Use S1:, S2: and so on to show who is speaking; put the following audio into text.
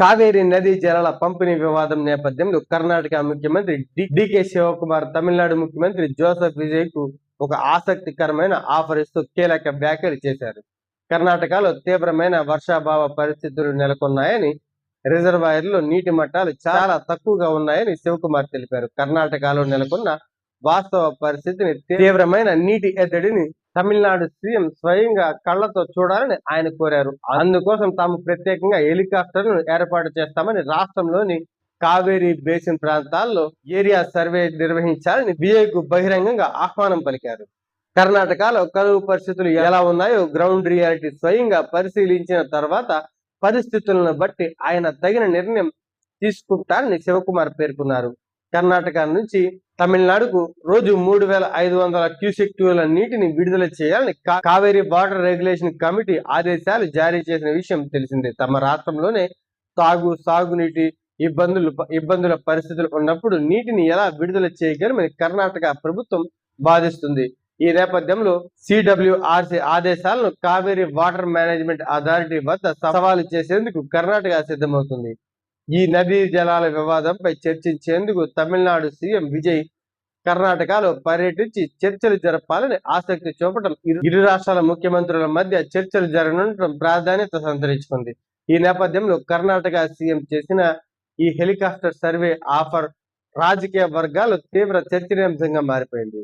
S1: కావేరీ నదీ జలాల పంపిణీ వివాదం నేపథ్యంలో కర్ణాటక ముఖ్యమంత్రి డికే శివకుమార్ తమిళనాడు ముఖ్యమంత్రి జోసెఫ్ విజయ్ కు ఒక ఆసక్తికరమైన ఆఫర్ ఇస్తూ కీలక వ్యాఖ్యలు చేశారు. కర్ణాటకలో తీవ్రమైన వర్షాభావ పరిస్థితులు నెలకొన్నాయని, రిజర్వాయర్లో నీటి మట్టాలు చాలా తక్కువగా ఉన్నాయని శివకుమార్ తెలిపారు. కర్ణాటకలో నెలకొన్న వాస్తవ పరిస్థితిని, తీవ్రమైన నీటి ఎద్దడిని తమిళనాడు సీఎం స్వయంగా కళ్లతో చూడాలని ఆయన కోరారు. అందుకోసం తాము ప్రత్యేకంగా హెలికాప్టర్లను ఏర్పాటు చేస్తామని, రాష్ట్రంలోని కావేరీ బేసిన్ ప్రాంతాల్లో ఏరియా సర్వే నిర్వహించాలని విజయ్ కు బహిరంగంగా ఆహ్వానం పలికారు. కర్ణాటకలో కరువు పరిస్థితులు ఎలా ఉన్నాయో గ్రౌండ్ రియాలిటీ స్వయంగా పరిశీలించిన తర్వాత పరిస్థితులను బట్టి ఆయన తగిన నిర్ణయం తీసుకుంటారని శివకుమార్ పేర్కొన్నారు. కర్ణాటక నుంచి తమిళనాడుకు రోజు 3,500 క్యూసెక్ల నీటిని విడుదల చేయాలని కావేరీ వాటర్ రెగ్యులేషన్ కమిటీ ఆదేశాలు జారీ చేసిన విషయం తెలిసిందే. తమ రాష్ట్రంలోనే సాగునీటి ఇబ్బందుల పరిస్థితులు ఉన్నప్పుడు నీటిని ఎలా విడుదల చేయగలమని కర్ణాటక ప్రభుత్వం వాదిస్తుంది. ఈ నేపథ్యంలో సిడబ్ల్యూఆర్సి ఆదేశాలను కావేరీ వాటర్ మేనేజ్మెంట్ అథారిటీ వద్ద సవాలు చేసేందుకు కర్ణాటక సిద్ధమవుతుంది. ఈ నదీ జలాల వివాదంపై చర్చించేందుకు తమిళనాడు సీఎం విజయ్ కర్ణాటకలో పర్యటించి చర్చలు జరపాలని ఆసక్తి చూపడం ఇరు రాష్ట్రాల ముఖ్యమంత్రుల మధ్య చర్చలు జరగనుండటం ప్రాధాన్యత సంతరించుకుంది. ఈ నేపథ్యంలో కర్ణాటక సీఎం చేసిన ఈ హెలికాప్టర్ సర్వే ఆఫర్ రాజకీయ వర్గాల్లో తీవ్ర చర్చనీయాంశంగా మారిపోయింది.